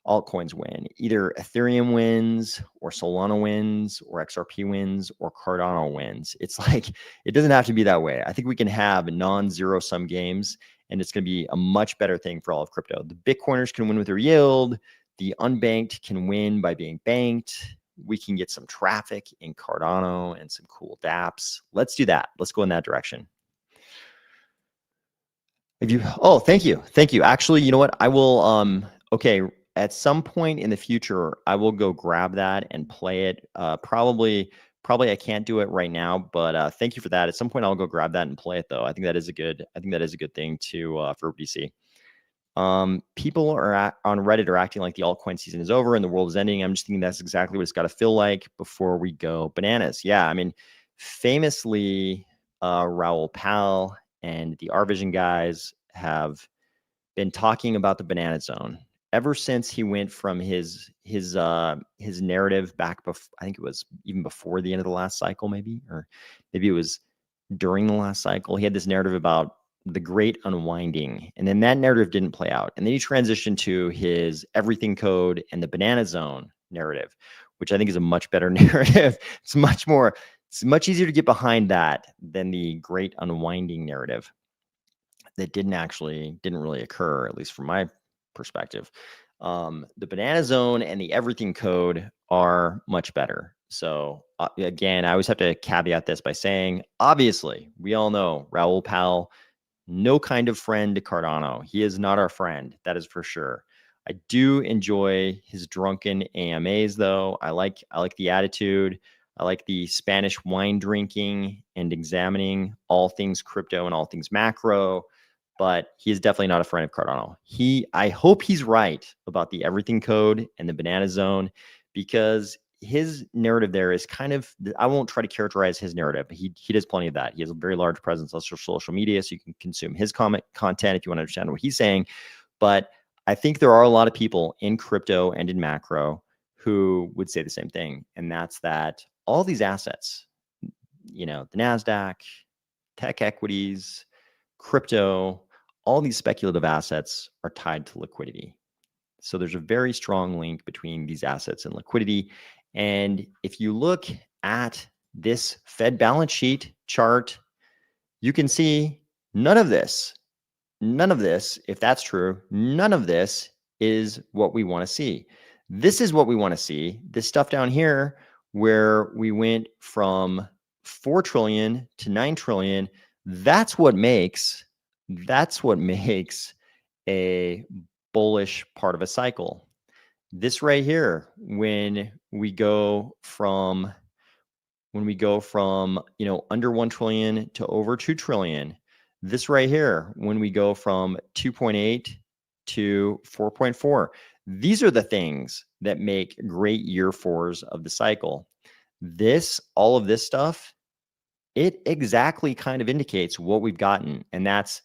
altcoins win. Either Ethereum wins or Solana wins or XRP wins or Cardano wins. It's like, it doesn't have to be that way. I think we can have non-zero sum games, and it's going to be a much better thing for all of crypto. The Bitcoiners can win with their yield. The unbanked can win by being banked. We can get some traffic in Cardano and some cool dApps. Let's do that. Let's go in that direction. If you, oh, thank you. Thank you. Actually, you know what? I will, okay, at some point in the future, I will go grab that and play it. Probably I can't do it right now, but thank you for that. At some point, I'll go grab that and play it though. I think that is a good thing to, for everybody to see. People on Reddit are acting like the altcoin season is over and the world is ending. I'm just thinking that's exactly what it's got to feel like before we go bananas. Yeah, I mean, famously, Raoul Pal and the R-Vision guys have been talking about the banana zone ever since he went from his narrative back before. I think it was even before the end of the last cycle, maybe, or maybe it was during the last cycle. He had this narrative about the great unwinding, and then that narrative didn't play out, and then he transitioned to his everything code and the banana zone narrative, which I think is a much better narrative. It's much easier to get behind that than the great unwinding narrative that didn't really occur, at least from my perspective. The banana zone and the everything code are much better. So again, I always have to caveat this by saying, obviously, we all know Raoul Pal, no kind of friend to Cardano. He is not our friend, that is for sure. I do enjoy his drunken AMAs though. I like the attitude. I like the Spanish wine drinking and examining all things crypto and all things macro, but he is definitely not a friend of Cardano. I hope he's right about the everything code and the banana zone, because his narrative there is kind of, I won't try to characterize his narrative. He does plenty of that. He has a very large presence on social media, so you can consume his content if you want to understand what he's saying. But I think there are a lot of people in crypto and in macro who would say the same thing. And that's that all these assets, the NASDAQ, tech equities, crypto, all these speculative assets are tied to liquidity. So there's a very strong link between these assets and liquidity. And if you look at this Fed balance sheet chart, you can see none of this, if that's true, none of this is what we want to see. This is what we want to see. This stuff down here, where we went from 4 trillion to 9 trillion, that's what makes a bullish part of a cycle. This right here, when we go from under 1 trillion to over 2 trillion, this right here, when we go from 2.8 to 4.4, these are the things that make great year fours of the cycle. All of this stuff, it exactly kind of indicates what we've gotten, and that's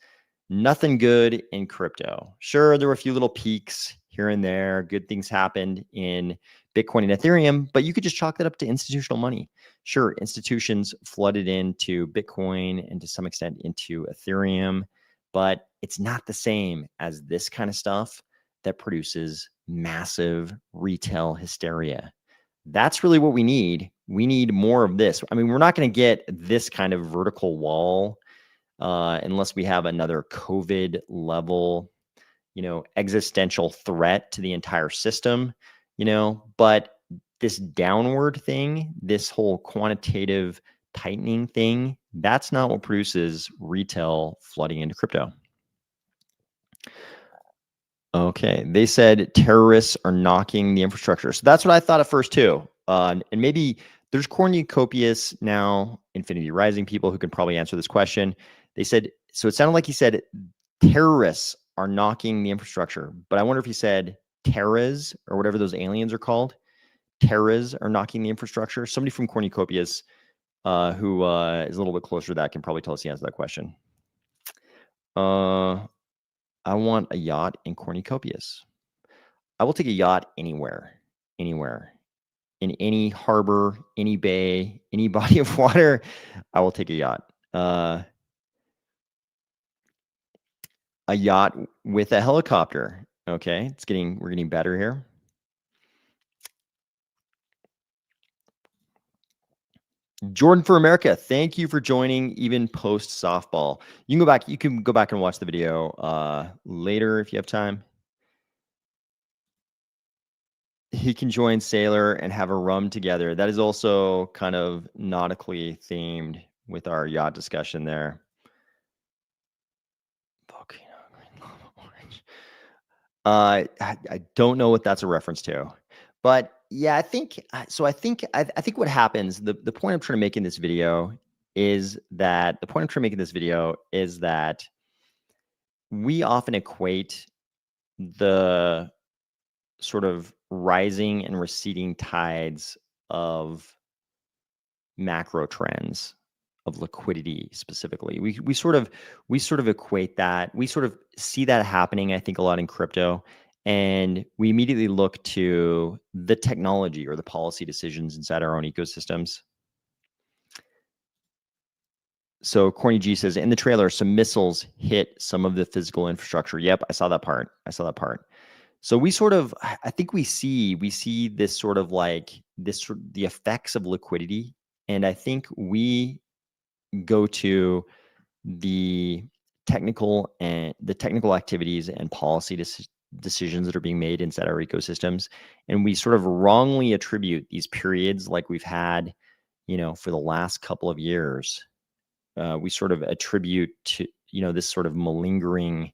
nothing good in crypto. Sure, there were a few little peaks here and there. Good things happened in Bitcoin and Ethereum, but you could just chalk that up to institutional money. Sure, institutions flooded into Bitcoin and to some extent into Ethereum, but it's not the same as this kind of stuff that produces massive retail hysteria. That's really what we need. We need more of this. I mean, we're not going to get this kind of vertical wall unless we have another COVID level, existential threat to the entire system, but this downward thing, this whole quantitative tightening thing, that's not what produces retail flooding into crypto. Okay, they said terrorists are knocking the infrastructure. So that's what I thought at first too. And maybe there's cornucopious now Infinity Rising people who can probably answer this question. They said, so it sounded like he said terrorists are knocking the infrastructure, but I wonder if he said terras or whatever those aliens are called. Terras are knocking the infrastructure. Somebody from cornucopious who is a little bit closer to that can probably tell us the answer to that question. I want a yacht in cornucopious. I will take a yacht anywhere, in any harbor, any bay, any body of water. I will take a yacht. A yacht with a helicopter. Okay, we're getting better here. Jordan for America, thank you for joining even post softball. You can go back and watch the video later if you have time. He can join Sailor and have a rum together. That is also kind of nautically themed with our yacht discussion there. Volcano, green lava, orange. I don't know what that's a reference to, but yeah, I think so. I think what happens. The point I'm trying to make in this video is that we often equate the sort of rising and receding tides of macro trends of liquidity specifically. We sort of equate that. We sort of see that happening, I think, a lot in crypto. And we immediately look to the technology or the policy decisions inside our own ecosystems. So Corny G says, in the trailer, some missiles hit some of the physical infrastructure. Yep, I saw that part. So we sort of, I think we see this sort of like the effects of liquidity. And I think we go to the technical activities and policy decisions that are being made inside our ecosystems, and we sort of wrongly attribute these periods like we've had, for the last couple of years. We sort of attribute to this sort of malingering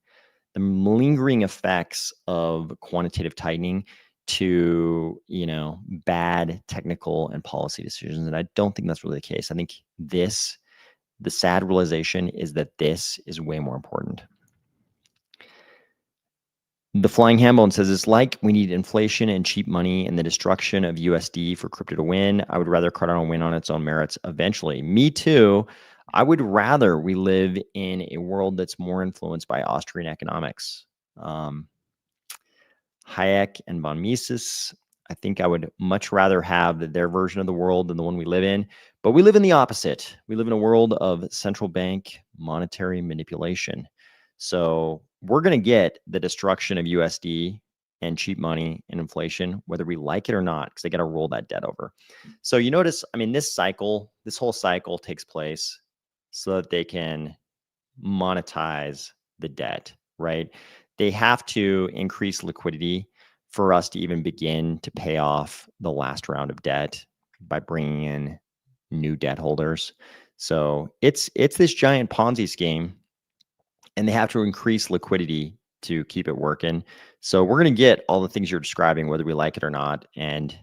effects of quantitative tightening to bad technical and policy decisions, and I don't think that's really the case. I think the sad realization is that this is way more important. The Flying Hambone says, it's like we need inflation and cheap money and the destruction of USD for crypto to win. I would rather Cardano win on its own merits eventually. Me too. I would rather we live in a world that's more influenced by Austrian economics. Hayek and von Mises, I think I would much rather have their version of the world than the one we live in. But we live in the opposite. We live in a world of central bank monetary manipulation. So we're going to get the destruction of USD and cheap money and inflation, whether we like it or not, because they got to roll that debt over. So you notice, I mean, this whole cycle takes place so that they can monetize the debt, right? They have to increase liquidity for us to even begin to pay off the last round of debt by bringing in new debt holders. So it's this giant Ponzi scheme, and they have to increase liquidity to keep it working. So we're going to get all the things you're describing, whether we like it or not. And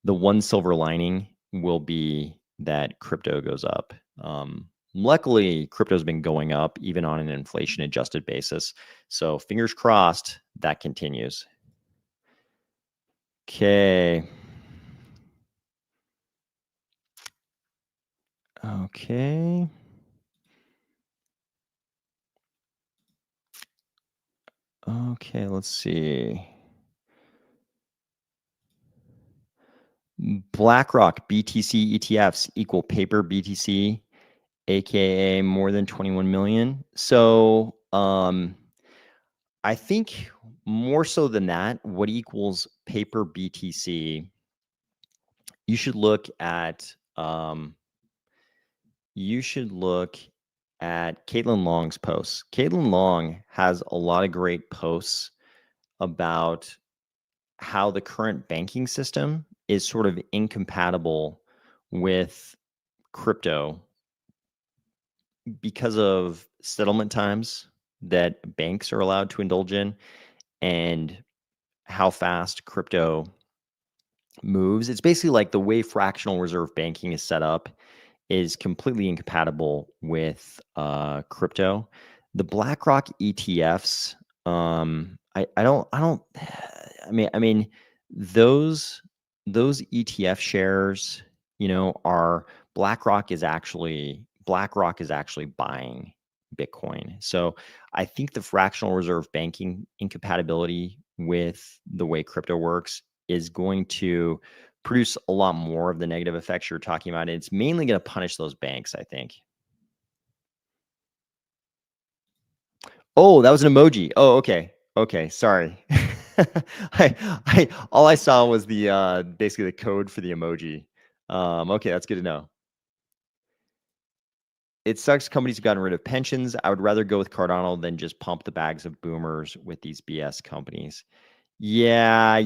the one silver lining will be that crypto goes up. Luckily, crypto's been going up even on an inflation adjusted basis. So fingers crossed that continues. Okay. Okay. Okay, let's see. BlackRock BTC ETFs equal paper BTC, aka more than 21 million. So I think more so than that, what equals paper BTC, you should look at Caitlin Long's posts. Caitlin Long has a lot of great posts about how the current banking system is sort of incompatible with crypto because of settlement times that banks are allowed to indulge in and how fast crypto moves. It's basically like the way fractional reserve banking is set up is completely incompatible with crypto. The BlackRock ETFs, I mean those ETF shares, are BlackRock is actually buying Bitcoin. So I think the fractional reserve banking incompatibility with the way crypto works is going to produce a lot more of the negative effects you're talking about. It's mainly going to punish those banks, I think. Oh, that was an emoji. Oh, okay. Okay, sorry. All I saw was the basically the code for the emoji. Okay, that's good to know. it sucks companies have gotten rid of pensions. I would rather go with Cardano than just pump the bags of boomers with these BS companies. Yeah,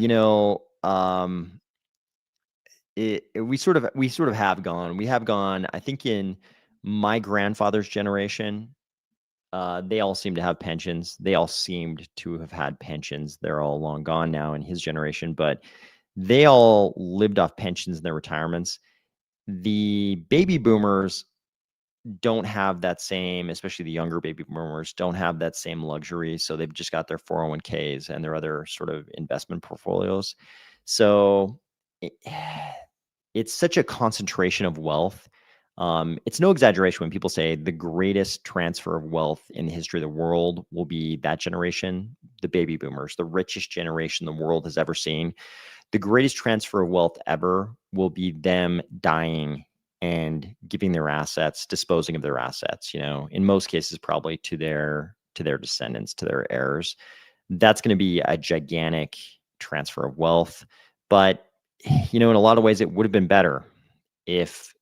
we sort of have gone. We have gone, I think in my grandfather's generation, they all seemed to have pensions. They all seemed to have had pensions. They're all long gone now in his generation, but they all lived off pensions in their retirements. The baby boomers don't have that same, especially the younger baby boomers, don't have that same luxury. So they've just got their 401ks and their other sort of investment portfolios. So it's such a concentration of wealth. It's no exaggeration when people say the greatest transfer of wealth in the history of the world will be that generation, the baby boomers, the richest generation the world has ever seen. The greatest transfer of wealth ever will be them dying and giving their assets, disposing of their assets, in most cases, probably to their descendants, to their heirs. That's going to be a gigantic transfer of wealth. But, in a lot of ways, it would have been better if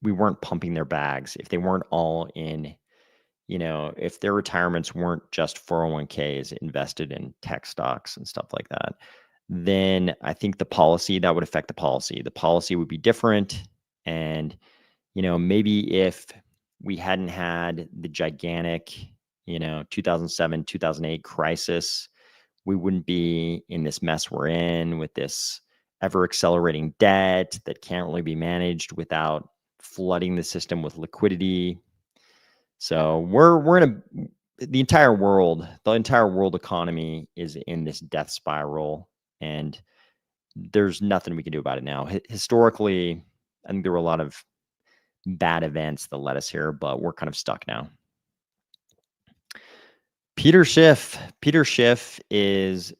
we weren't pumping their bags, if they weren't all in, if their retirements weren't just 401ks invested in tech stocks and stuff like that, then I think that would affect the policy. The policy would be different. And, maybe if we hadn't had the gigantic, 2007, 2008 crisis, we wouldn't be in this mess we're in with this ever accelerating debt that can't really be managed without flooding the system with liquidity. So we're in the entire world economy is in this death spiral, and there's nothing we can do about it now. Historically, I think there were a lot of bad events that led us here, but we're kind of stuck now. Peter Schiff is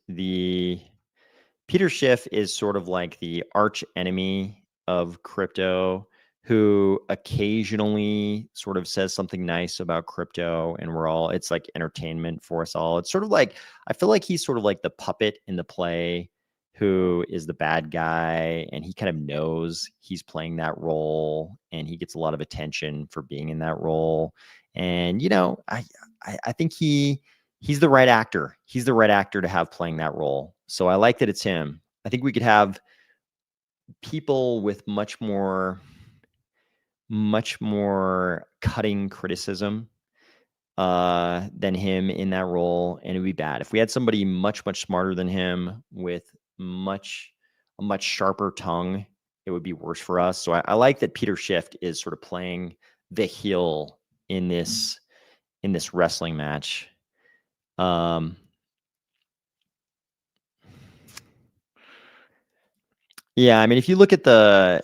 sort of like the arch enemy of crypto, who occasionally sort of says something nice about crypto, and it's like entertainment for us all. It's sort of like, I feel like he's sort of like the puppet in the play who is the bad guy, and he kind of knows he's playing that role, and he gets a lot of attention for being in that role. And, I think he's the right actor. He's the right actor to have playing that role. So I like that it's him. I think we could have people with much more cutting criticism than him in that role, and it would be bad. If we had somebody much smarter than him with a much sharper tongue, it would be worse for us. So I like that Peter Schiff is sort of playing the heel in this wrestling match. Yeah, I mean, if you look at the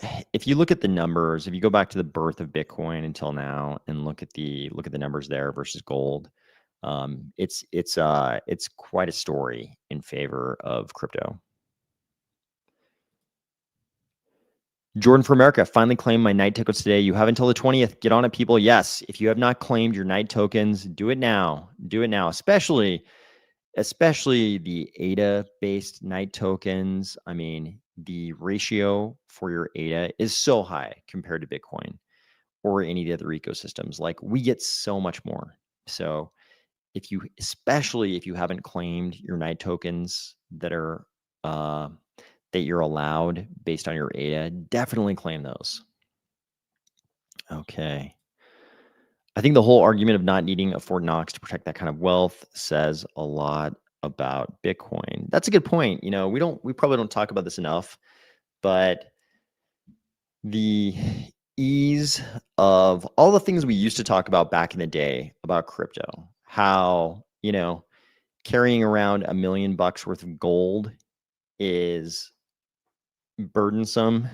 numbers, if you go back to the birth of Bitcoin until now and look at the numbers there versus gold, it's quite a story in favor of crypto. Jordan for America, finally claimed my night tokens today. You have until the 20th. Get on it, people. Yes, if you have not claimed your night tokens, do it now. Do it now, especially the ADA-based night tokens. I mean, the ratio for your ADA is so high compared to Bitcoin or any of the other ecosystems. Like, we get so much more. So especially if you haven't claimed your night tokens that are that you're allowed based on your ADA, definitely claim those. Okay. I think the whole argument of not needing a Fort Knox to protect that kind of wealth says a lot about Bitcoin. That's a good point. We probably don't talk about this enough, but the ease of all the things we used to talk about back in the day about crypto, how, carrying around $1 million worth of gold is burdensome,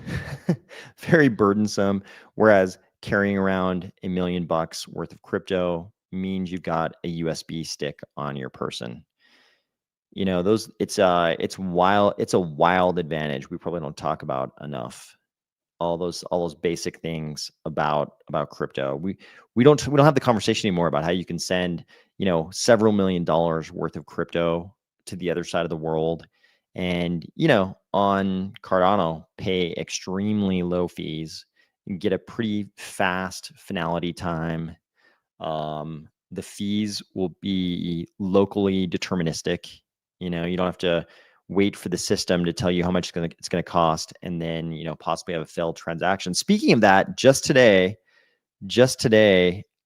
very burdensome, whereas carrying around $1 million worth of crypto means you've got a USB stick on your person. It's a wild advantage we probably don't talk about enough. All those basic things about crypto. We don't have the conversation anymore about how you can send, several $1 million worth of crypto to the other side of the world, and on Cardano pay extremely low fees get a pretty fast finality time. The fees will be locally deterministic. You know, you don't have to wait for the system to tell you how much it's going to cost, and then, you know, possibly have a failed transaction. Speaking of that, just today,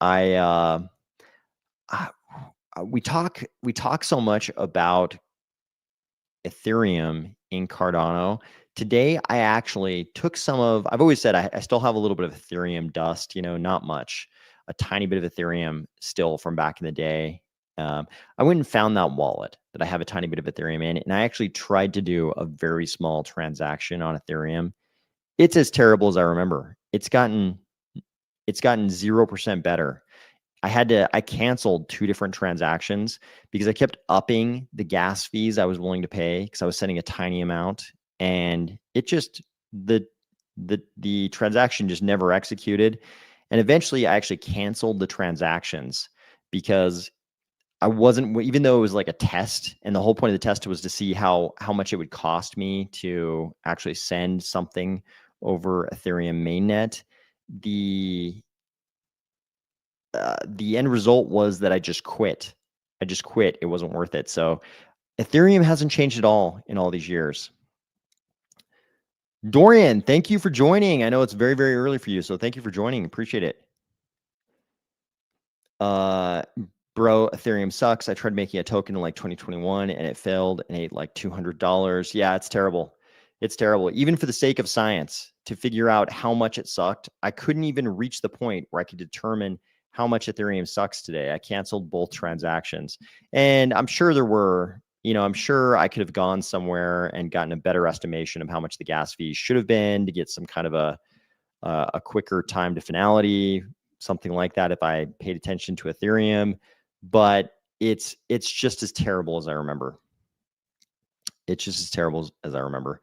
I we talk so much about Ethereum in Cardano. Today, I actually took I've always said I still have a little bit of Ethereum dust, you know, not much, a tiny bit of Ethereum still from back in the day. I went and found that wallet that I have a tiny bit of Ethereum in, and I actually tried to do a very small transaction on Ethereum. It's as terrible as I remember. It's gotten 0% better. I canceled 2 different transactions because I kept upping the gas fees I was willing to pay because I was sending a tiny amount, and it just the transaction just never executed. And eventually I actually canceled the transactions because I wasn't, even though it was like a test, and the whole point of the test was to see how much it would cost me to actually send something over Ethereum mainnet. The end result was that I just quit. It wasn't worth it. So Ethereum hasn't changed at all in all these years. Dorian, thank you for joining. I know it's very, very early for you, so thank you for joining. Appreciate it. Bro, Ethereum sucks. I tried making a token in like 2021 and it failed and ate like $200. Yeah, it's terrible. It's terrible. Even for the sake of science, to figure out how much it sucked, I couldn't even reach the point where I could determine how much Ethereum sucks today. I canceled both transactions. And I'm sure I'm sure I could have gone somewhere and gotten a better estimation of how much the gas fees should have been to get some kind of a quicker time to finality, something like that, if I paid attention to Ethereum. But it's just as terrible as I remember. It's just as terrible as I remember.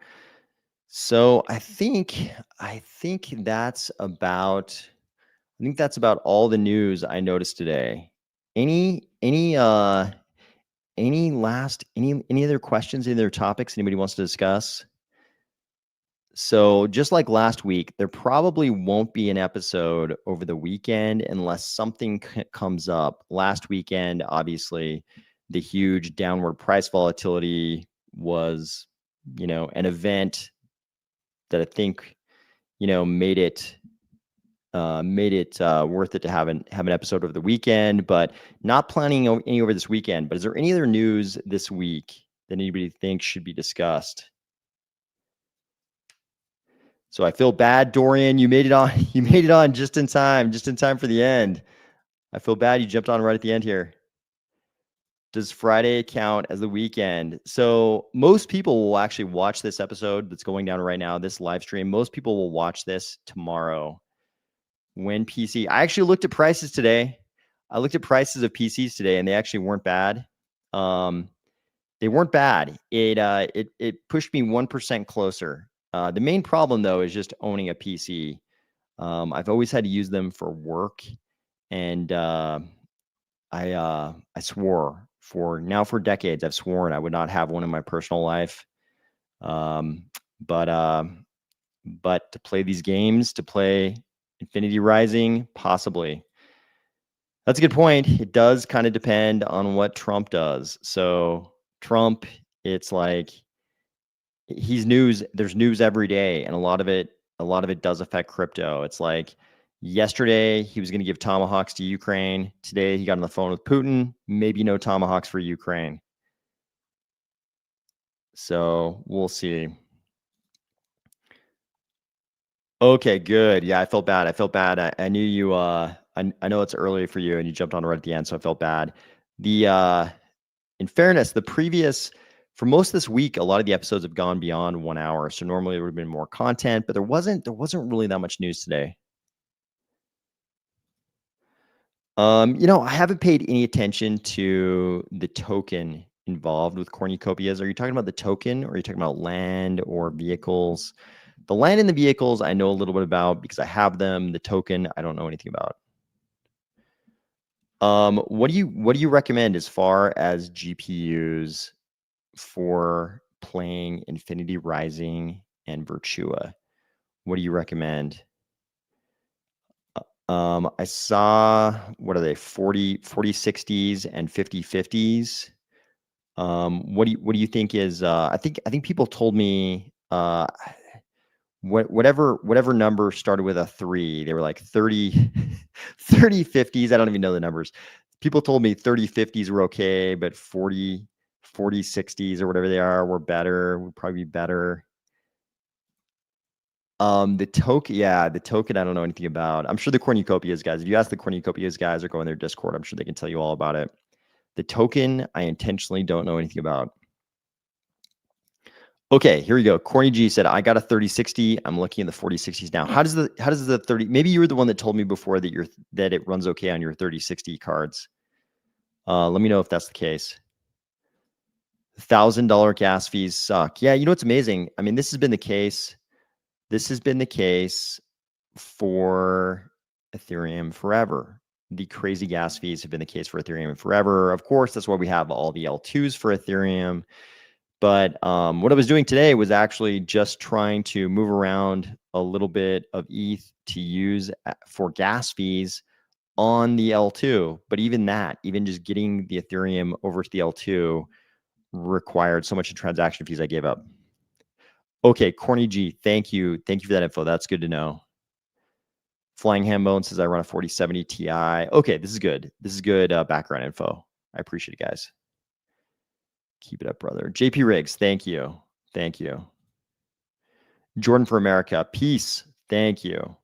So I think that's about all the news I noticed today. Any other questions, any other topics anybody wants to discuss? So just like last week, there probably won't be an episode over the weekend unless something comes up. Last weekend, obviously, the huge downward price volatility was, an event that I think, made it worth it to have an episode over the weekend, but not planning any over this weekend. But is there any other news this week that anybody thinks should be discussed? So I feel bad, Dorian. You made it on. You made it on just in time for the end. I feel bad you jumped on right at the end here. Does Friday count as the weekend? So most people will actually watch this episode that's going down right now, this live stream. Most people will watch this tomorrow when PC. I actually looked at prices today. I looked at prices of PCs today, and they actually weren't bad. They weren't bad. It pushed me 1% closer. The main problem, though, is just owning a PC. I've always had to use them for work, and I swore for decades. I've sworn I would not have one in my personal life. But to play these games, to play Infinity Rising, possibly. That's a good point. It does kind of depend on what Trump does. So Trump, it's like he's news. There's news every day, and a lot of it does affect crypto. It's like yesterday he was going to give tomahawks to Ukraine. Today he got on the phone with Putin. Maybe no tomahawks for Ukraine. So we'll see. Okay, good. Yeah, I felt bad. I knew you. I know it's early for you, and you jumped on right at the end, so I felt bad. In fairness, for most of this week, a lot of the episodes have gone beyond 1 hour. So normally there would have been more content, but there wasn't really that much news today. I haven't paid any attention to the token involved with cornucopias. Are you talking about the token, or are you talking about land or vehicles? The land and the vehicles I know a little bit about because I have them. The token I don't know anything about. What do you recommend as far as GPUs for playing Infinity Rising and Virtua? What do you recommend? I saw, what are they, 40/60s and 50/50s. What do you think is, I think people told me, whatever number started with a 3, they were like 30 30/50s. I don't even know the numbers. People told me 30/50s were okay, but 40/60s or whatever they are were better, would probably be better. The token I don't know anything about. I'm sure the cornucopias guys, if you ask the cornucopias guys or go in their Discord, I'm sure they can tell you all about it. The token I intentionally don't know anything about. Okay, here we go. Corny G said, I got a 30/60. I'm looking at the 40/60s now. How does the 30, maybe you were the one that told me before that it runs okay on your 30/60 cards. Let me know if that's the case. $1,000 gas fees suck. Yeah, you know what's amazing? I mean, this has been the case. This has been the case for Ethereum forever. The crazy gas fees have been the case for Ethereum forever. Of course, that's why we have all the L2s for Ethereum. But what I was doing today was actually just trying to move around a little bit of ETH to use for gas fees on the L2. But even that, even just getting the Ethereum over to the L2 required so much in transaction fees I gave up. Okay, Corny G, thank you. Thank you for that info. That's good to know. Flying Hambone says I run a 4070 Ti. Okay, this is good. This is good background info. I appreciate it, guys. Keep it up, brother. JP Riggs, thank you. Thank you. Jordan for America, peace. Thank you.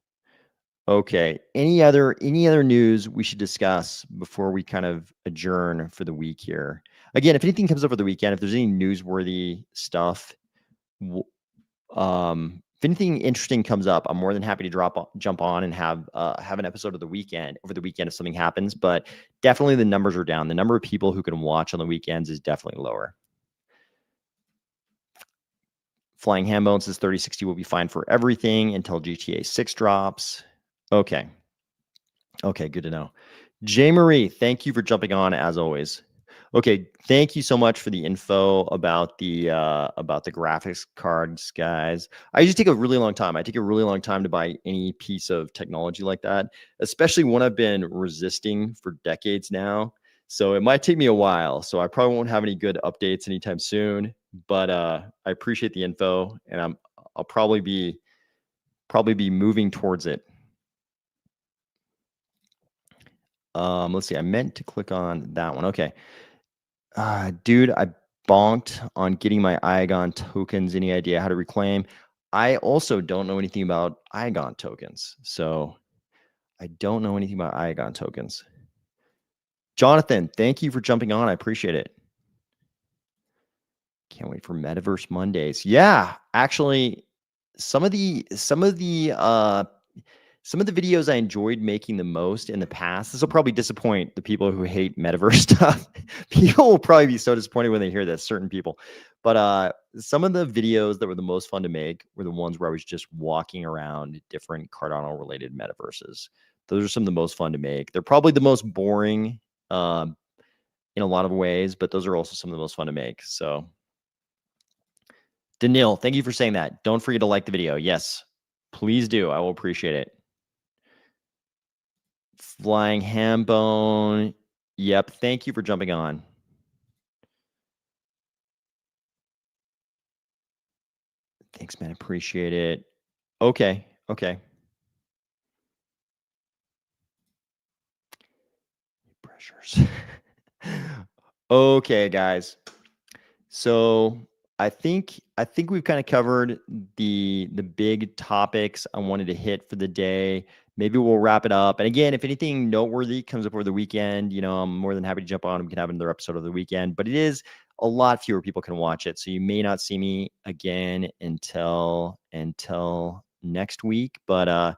Okay. Any other news we should discuss before we kind of adjourn for the week here? Again, if anything comes up for the weekend, if there's any newsworthy stuff, if anything interesting comes up, I'm more than happy to jump on and have an episode of the weekend over the weekend if something happens. But definitely the numbers are down. The number of people who can watch on the weekends is definitely lower. Flying Hambone says 30/60 will be fine for everything until GTA 6 drops. Okay. Okay, good to know. J. Marie, thank you for jumping on as always. Okay, thank you so much for the info about the graphics cards, guys. I usually take a really long time. I take a really long time to buy any piece of technology like that, especially one I've been resisting for decades now. So it might take me a while. So I probably won't have any good updates anytime soon. But I appreciate the info, and I'll probably be moving towards it. Let's see. I meant to click on that one. Okay. Dude, I bonked on getting my Igon tokens. Any idea how to reclaim? I also don't know anything about Igon tokens. So I don't know anything about Igon tokens. Jonathan, thank you for jumping on. I appreciate it. Can't wait for Metaverse Mondays. Yeah, actually, some of the videos I enjoyed making the most in the past. This will probably disappoint the people who hate metaverse stuff. People will probably be so disappointed when they hear this, certain people. But some of the videos that were the most fun to make were the ones where I was just walking around different Cardano related metaverses. Those are some of the most fun to make. They're probably the most boring in a lot of ways, but those are also some of the most fun to make. So Danil, thank you for saying that. Don't forget to like the video. Yes, please do. I will appreciate it. Flying Hambone. Yep. Thank you for jumping on. Thanks, man. Appreciate it. Okay. Okay. Pressures. Okay, guys. So I think we've kind of covered the big topics I wanted to hit for the day. Maybe we'll wrap it up. And again, if anything noteworthy comes up over the weekend, I'm more than happy to jump on. We can have another episode of the weekend, but it is a lot fewer people can watch it. So you may not see me again until next week, but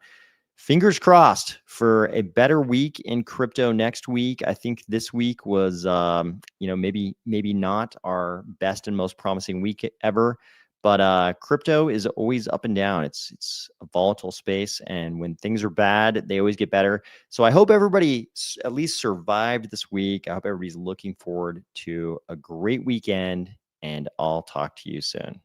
fingers crossed for a better week in crypto next week. I think this week was, maybe not our best and most promising week ever, but crypto is always up and down. It's a volatile space, and when things are bad, they always get better. So I hope everybody at least survived this week. I hope everybody's looking forward to a great weekend, and I'll talk to you soon.